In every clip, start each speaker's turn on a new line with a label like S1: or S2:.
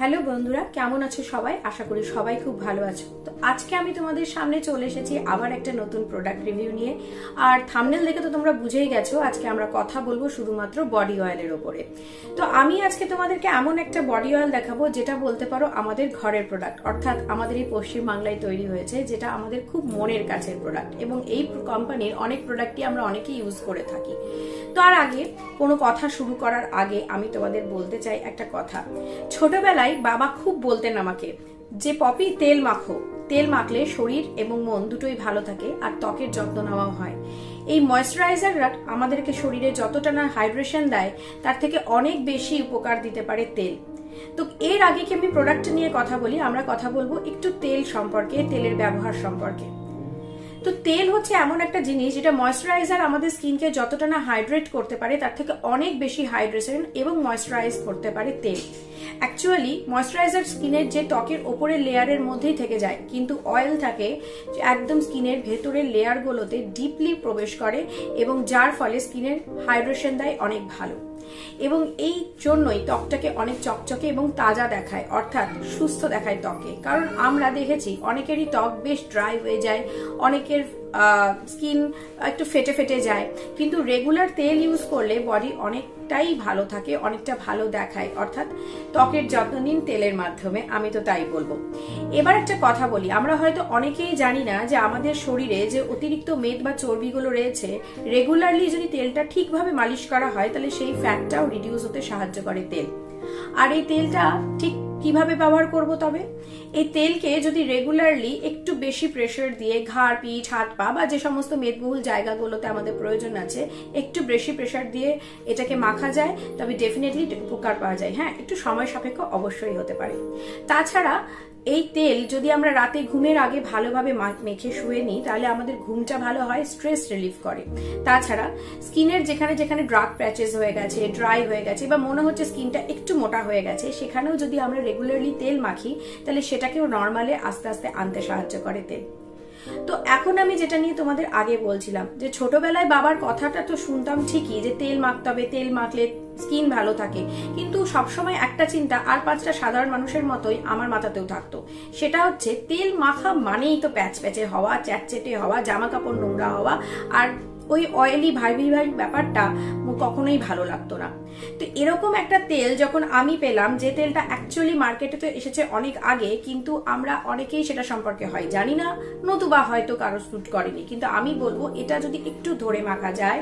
S1: Hello বন্ধুরা, কেমন আছো সবাই? আশা করি সবাই খুব ভালো আছো। তো আজকে আমি তোমাদের সামনে চলে এসেছি আবার একটা নতুন প্রোডাক্ট রিভিউ নিয়ে। আর থাম্বনেল দেখে তো তোমরা বুঝেই গেছো আজকে আমরা কথা বলবো শুধুমাত্র বডি অয়েলের ওপরে। তো আমি আজকে তোমাদেরকে এমন একটা বডি অয়েল দেখাবো যেটা বলতে পারো আমাদের ঘরের প্রোডাক্ট, অর্থাৎ আমাদের এই পশ্চিমবাংলায় তৈরি হয়েছে, যেটা আমাদের খুব মনের কাছের প্রোডাক্ট এবং এই কোম্পানির অনেক প্রোডাক্টই আমরা অনেকেই ইউজ করে থাকি। তার আগে কোনো কথা শুরু করার আগে আমি তোমাদের বলতে চাই একটা কথা। ছোটবেলায় বাবা খুব বলতেন আমাকে যে পপি তেল মাখো, তেল মাখলে শরীর এবং মন দুটোই ভালো থাকে আর ত্বকের যত্ন নেওয়াও হয়। এই ময়েশ্চারাইজাররা আমাদেরকে শরীরে যতটা না হাইড্রেশন দেয় তার থেকে অনেক বেশি উপকার দিতে পারে তেল। তো এর আগে কি আমি প্রোডাক্ট নিয়ে কথা বলি, আমরা কথা বলবো একটু তেল সম্পর্কে, তেলের ব্যবহার সম্পর্কে। তো তেল হচ্ছে এমন একটা জিনিস যেটা ময়েশ্চারাইজার আমাদের স্কিনকে যতটা না হাইড্রেট করতে পারে তার থেকে অনেক বেশি হাইড্রেশন এবং ময়েশ্চারাইজ করতে পারে তেল। অ্যাকচুয়ালি ময়েশ্চারাইজার স্কিনের যে ত্বকের ওপরের লেয়ারের মধ্যেই থেকে যায়, কিন্তু অয়েলটাকে একদম স্কিনের ভেতরের লেয়ারগুলোতে ডিপলি প্রবেশ করে এবং যার ফলে স্কিনের হাইড্রেশন দেয় অনেক ভালো। এবং এই জন্যই ত্বকটাকে অনেক চকচকে এবং তাজা দেখায়, অর্থাৎ সুস্থ দেখায় ত্বকে। কারণ আমরা দেখেছি অনেকেরই ত্বক বেশ ড্রাই হয়ে যায়, অনেকের স্কিন একটু ফেটে ফেটে যায়, কিন্তু রেগুলার তেল ইউজ করলে বডি অনেকটাই ভালো থাকে, অনেকটা ভালো দেখায়। অর্থাৎ ত্বকের যত্ন নিন তেলের মাধ্যমে, আমি তো তাই বলবো। এবার একটা কথা বলি, আমরা হয়তো অনেকেই জানি না যে আমাদের শরীরে যে অতিরিক্ত মেদ বা চর্বিগুলো রয়েছে, রেগুলারলি যদি তেলটা ঠিকভাবে মালিশ করা হয় তাহলে সেই ফ্যাটটাও রিডিউস হতে সাহায্য করে তেল। আর এই তেলটা ঠিক কিভাবে ব্যবহার করব? তবে এই তেলকে যদি রেগুলারলি একটু বেশি প্রেসার দিয়ে ঘাড়, পিঠ, হাত পা বা যে সমস্ত মেদবহুল জায়গাগুলোতে আমাদের প্রয়োজন আছে একটু বেশি প্রেসার দিয়ে এটাকে মাখা যায়, তবে ডেফিনেটলি উপকার পাওয়া যায়। হ্যাঁ, একটু সময় সাপেক্ষ অবশ্যই হতে পারে। তাছাড়া এই তেল যদি আমরা রাতে ঘুমের আগে ভালোভাবে মেখে শুয়ে নিই তাহলে আমাদের ঘুমটা ভালো হয়, স্ট্রেস রিলিফ করে। তাছাড়া স্কিনের যেখানে যেখানে ডার্ক প্যাচেস হয়ে গেছে, ড্রাই হয়ে গেছে বা মনে হচ্ছে স্কিনটা একটু মোটা হয়ে গেছে, সেখানেও যদি আমরা রেগুলারলি তেল মাখি তাহলে সেটাকেও নর্মালে আস্তে আস্তে আনতে সাহায্য করে তেল। তো এখন আমি যেটা নিয়ে তোমাদের আগে বলছিলাম যে ছোটবেলায় বাবার কথাটা তো শুনতাম ঠিকই যে তেল মাখতে হবে, তেল মাখলে স্কিন ভালো থাকে, কিন্তু সবসময় একটা চিন্তা আর পাঁচটা সাধারণ মানুষের মতোই আমার মাথাতেও থাকতো, সেটা হচ্ছে তেল মাখা মানেই তো প্যাচ প্যাচে হওয়া, চ্যাটচেটে হওয়া, জামা কাপড় নোংরা হওয়া, আর ওই অয়েলি ভাই ব্যাপারটা কখনোই ভালো লাগতো না। তো এরকম একটা তেল যখন আমি পেলাম, যে তেলটা অ্যাকচুয়ালি মার্কেটে তো এসেছে অনেক আগে, কিন্তু আমরা অনেকেই সেটা সম্পর্কে হয় জানি না, নতুবা হয়তো কারো স্যুট করেনি, কিন্তু আমি বলবো এটা যদি একটু ধরে মাখা যায়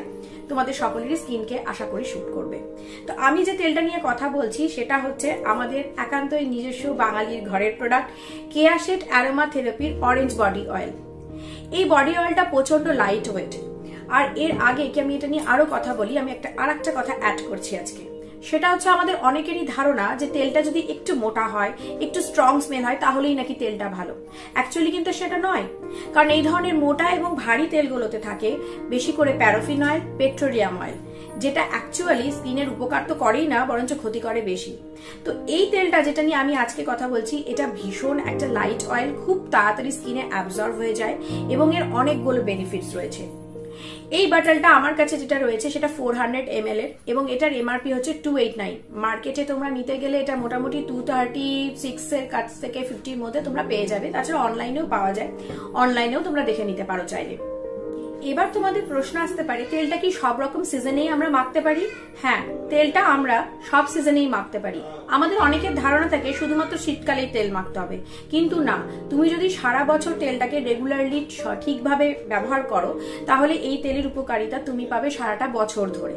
S1: তোমাদের সকলেরই স্কিনকে আশা করি শুট করবে। তো আমি যে তেলটা নিয়ে কথা বলছি সেটা হচ্ছে আমাদের একান্তই নিজস্ব বাঙালির ঘরের প্রোডাক্ট, কেয়াশেড অ্যারোমা থেরাপির অরেঞ্জ বডি অয়েল। এই বডি অয়েলটা প্রচন্ড লাইট ওয়েট। আর এর আগে কি আমি এটা নিয়ে আরো কথা বলি, আমি আর একটা কথা অ্যাড করছি আজকে। সেটা হচ্ছে আমাদের অনেকেরই ধারণা যে তেলটা যদি একটু মোটা হয়, একটু স্ট্রং স্মেল হয় তাহলেই নাকি তেলটা ভালো। অ্যাকচুয়ালি কিন্তু সেটা নয়, কারণ এই ধরনের মোটা এবং ভারী তেলগুলোতে থাকে বেশি করে প্যারাফিন অয়েল, পেট্রোলিয়াম অয়েল, যেটা অ্যাকচুয়ালি স্কিনের উপকার তো করেই না, বরঞ্চ ক্ষতি করে বেশি। তো এই তেলটা যেটা নিয়ে আমি আজকে কথা বলছি, এটা ভীষণ একটা লাইট অয়েল, খুব তাড়াতাড়ি স্কিনে অ্যাবজর্ব হয়ে যায় এবং এর অনেকগুলো বেনিফিটস রয়েছে। এই বাটলটা আমার কাছে যেটা রয়েছে সেটা 400 ml এর এবং এটার এমআরপি হচ্ছে 289। মার্কেটে তোমরা নিতে গেলে এটা মোটামুটি 236 এর কাছ থেকে 50 এর মধ্যে তোমরা পেয়ে যাবে। তাছাড়া অনলাইনেও পাওয়া যায়, অনলাইনেও তোমরা দেখে নিতে পারো চাইলে। এবার তোমাদের প্রশ্ন আসতে পারে, তেলটা কি সব রকম সিজনেই আমরা মাখতে পারি? হ্যাঁ, তেলটা আমরা সব সিজনেই মাখতে পারি। আমাদের অনেকের ধারণা থাকে শুধুমাত্র শীতকালেই তেল মাখতে হবে, কিন্তু না, তুমি যদি সারা বছর তেলটাকে রেগুলারলি সঠিকভাবে ব্যবহার করো তাহলে এই তেলের উপকারিতা তুমি পাবে সারাটা বছর ধরে।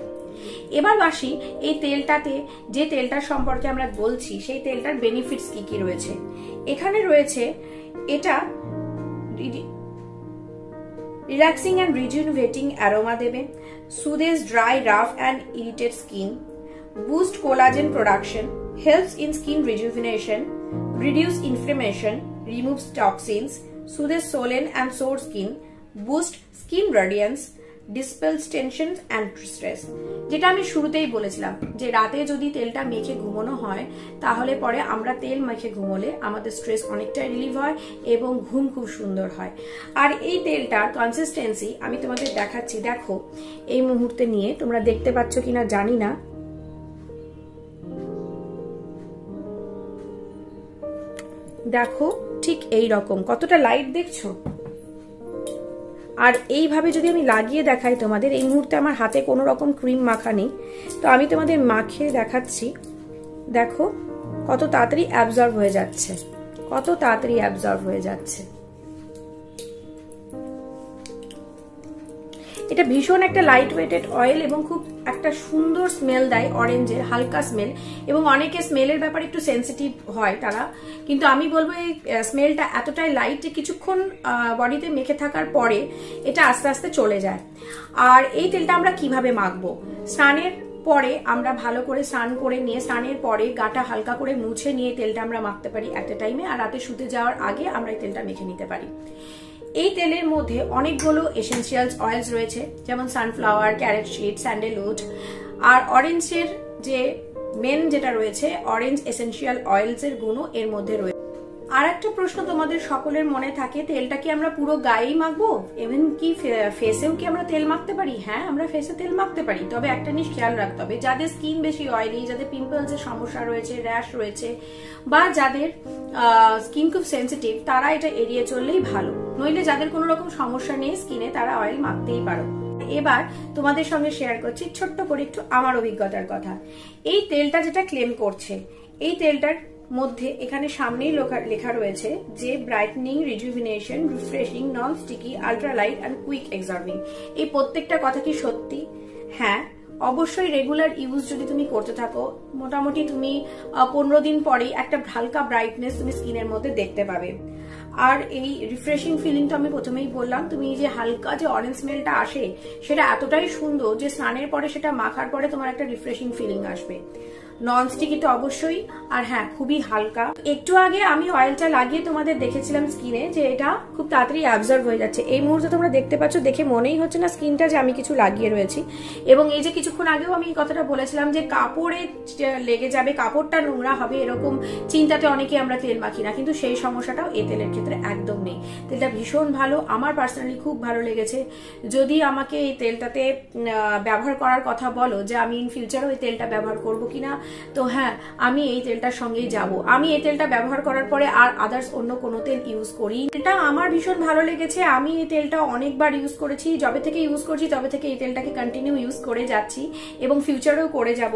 S1: এবার আসি এই তেলটাতে, যে তেলটার সম্পর্কে আমরা বলছি সেই তেলটার বেনিফিটস কি কি রয়েছে। এখানে রয়েছে এটা রিল্যাক্সিং অ্যান্ড রিজুভিনেটিং অ্যারোমা দেবে, soothes dry, rough and irritated skin, boost collagen production, helps in skin rejuvenation, reduce inflammation, removes toxins, soothes swollen and sore skin, boost skin radiance, dispels tension and stress। যেটা আমি শুরুতেই বলেছিলাম যে রাতে যদি তেলটা মেখে ঘুমানো হয় তাহলে পরে আমরা তেল মেখে ঘুমোলে আমাদের স্ট্রেস অনেকটাই রিলিভ হয় এবং ঘুম খুব সুন্দর হয়। আর এই তেলটার কনসিস্টেন্সি আমি তোমাদের দেখাচ্ছি, দেখো এই মুহূর্তে নিয়ে, তোমরা দেখতে পাচ্ছ কিনা জানি না, দেখো ঠিক এই রকম, কতটা লাইট দেখছো। আর এইভাবে যদি আমি লাগিয়ে দেখাই তোমাদের, এই মুহূর্তে আমার হাতে কোনো রকম ক্রিম মাখা নেই, তো আমি তোমাদের মাখিয়ে দেখাচ্ছি। দেখো কত তাড়াতাড়ি অ্যাবজর্ব হয়ে যাচ্ছে, কত তাড়াতাড়ি অ্যাবজর্ব হয়ে যাচ্ছে। এটা ভীষণ একটা লাইট ওয়েটেড অয়েল এবং খুব একটা সুন্দর স্মেল দেয়, অরেঞ্জের হালকা স্মেল। এবং অনেকে স্মেলের ব্যাপারে একটু সেন্সিটিভ হয় তারা, কিন্তু আমি বলবো এই স্মেলটা এতটাই লাইট যে কিছুক্ষণ বডিতে মেখে থাকার পরে এটা আস্তে আস্তে চলে যায়। আর এই তেলটা আমরা কিভাবে মাখবো, স্নানের পরে আমরা ভালো করে স্নান করে নিয়ে স্নানের পরে গাটা হালকা করে মুছে নিয়ে তেলটা আমরা মাখতে পারি একটা টাইমে, আর রাতে শুতে যাওয়ার আগে আমরা এই তেলটা মেখে নিতে পারি। এই তেলের মধ্যে অনেকগুলো এসেনশিয়ালস অয়েলস রয়েছে, যেমন সানফ্লাওয়ার, ক্যারেট সিড, স্যান্ডেলউড। আর অরেঞ্জের যে মেন যেটা রয়েছে, অরেঞ্জ এসেনশিয়াল অয়েলস এর গুণও এর মধ্যে রয়েছে। আর একটা প্রশ্ন তোমাদের সকলের মনে থাকে, তেলটা কি আমরা পুরো গায়েই মাখবো, ইভেন কি ফেসেও কি আমরা তেল মাখতে পারি? হ্যাঁ, আমরা ফেসে তেল মাখতে পারি, তবে একটা জিনিস খেয়াল রাখতে হবে, যাদের স্কিন বেশি অয়েলি, যাদের পিম্পলস এর সমস্যা রয়েছে, র্যাশ রয়েছে, বা যাদের স্কিন খুব সেন্সিটিভ, তারা এটা এড়িয়ে চললেই ভালো। নইলে যাদের কোনো রকম সমস্যা নেই স্কিনে, তারা অয়েল মাখতেই পারো। এবার তোমাদের সঙ্গে শেয়ার করছি ছোট্ট করে একটু আমার অভিজ্ঞতার কথা। এই তেলটা যেটা ক্লেম করছে, এই তেলটার মধ্যে এখানে সামনেই লেখা রয়েছে যে brightening, rejuvenation, refreshing, non sticky, ultralight and quick absorbing. এই প্রত্যেকটা কথা কি সত্যি? হ্যাঁ, অবশ্যই রেগুলার ইউজ যদি তুমি করতে থাকো, মোটামুটি তুমি 15 দিন পরেই একটা হালকা ব্রাইটনেস তুমি স্কিনের মধ্যে দেখতে পাবে। আর এই রিফ্রেশিং ফিলিং তো আমি প্রথমেই বললাম, তুমি যে হালকা যে অরেঞ্জ স্মেলটা আসে সেটা এতটাই সুন্দর যে স্নানের পরে সেটা মাখার পরে তোমার একটা রিফ্রেশিং ফিলিং আসবে। নন স্টিকি তো অবশ্যই, আর হ্যাঁ খুবই হালকা। একটু আগে আমি অয়েলটা লাগিয়ে তোমাদের দেখেছিলাম স্কিনে যে এটা খুব তাড়াতাড়ি অ্যাবজর্ব হয়ে যাচ্ছে। এই মুহূর্তে তোমরা দেখতে পাচ্ছ, দেখে মনেই হচ্ছে না স্কিনটা যে আমি কিছু লাগিয়ে রয়েছি। এবং এই যে কিছুক্ষণ আগেও আমি এই কথাটা বলেছিলাম যে কাপড়ে লেগে যাবে, কাপড়টা নোংরা হবে, এরকম চিন্তাতে অনেকে আমরা তেল মাখি না, কিন্তু সেই সমস্যাটাও এই তেলের ক্ষেত্রে একদম নেই। তেলটা ভীষণ ভালো, আমার পার্সোনালি খুব ভালো লেগেছে। যদি আমাকে এই তেলটাতে ব্যবহার করার কথা বলো যে আমি ইন ফিউচারও এই তেলটা ব্যবহার করবো কিনা, তো হ্যাঁ, আমি এই তেলটার সঙ্গেই যাব। আমি এই তেলটা ব্যবহার করার পরে আর আদার্স অন্য কোনো তেল ইউজ করি। তেলটা আমার ভীষণ ভালো লেগেছে, আমি এই তেলটা অনেকবার ইউজ করেছি, যবে থেকে ইউজ করছি তবে থেকে এই তেলটাকে কন্টিনিউ ইউজ করে যাচ্ছি এবং ফিউচারেও করে যাব।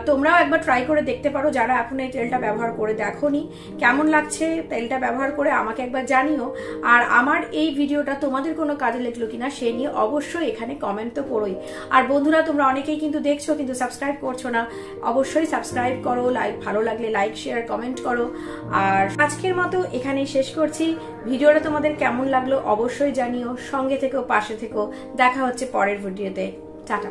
S1: তোমরাও একবার ট্রাই করে দেখতে পারো যারা এখন এই তেলটা ব্যবহার করে দেখোনি। কেমন লাগছে তেলটা ব্যবহার করে আমাকে একবার জানিও। আর আমার এই ভিডিওটা তোমাদের কোনো কাজে লাগলো কিনা সে নিয়ে অবশ্যই এখানে কমেন্ট তো করোই। আর বন্ধুরা, তোমরা অনেকেই কিন্তু দেখছো কিন্তু সাবস্ক্রাইব করছো না, অবশ্যই সাবস্ক্রাইব করো, ভালো লাগলে লাইক, শেয়ার, কমেন্ট করো। আর আজকের মতো এখানেই শেষ করছি। ভিডিওটা তোমাদের কেমন লাগলো অবশ্যই জানিও, সঙ্গে থেকো, পাশে থেকো। দেখা হচ্ছে পরের ভিডিওতে। টাটা।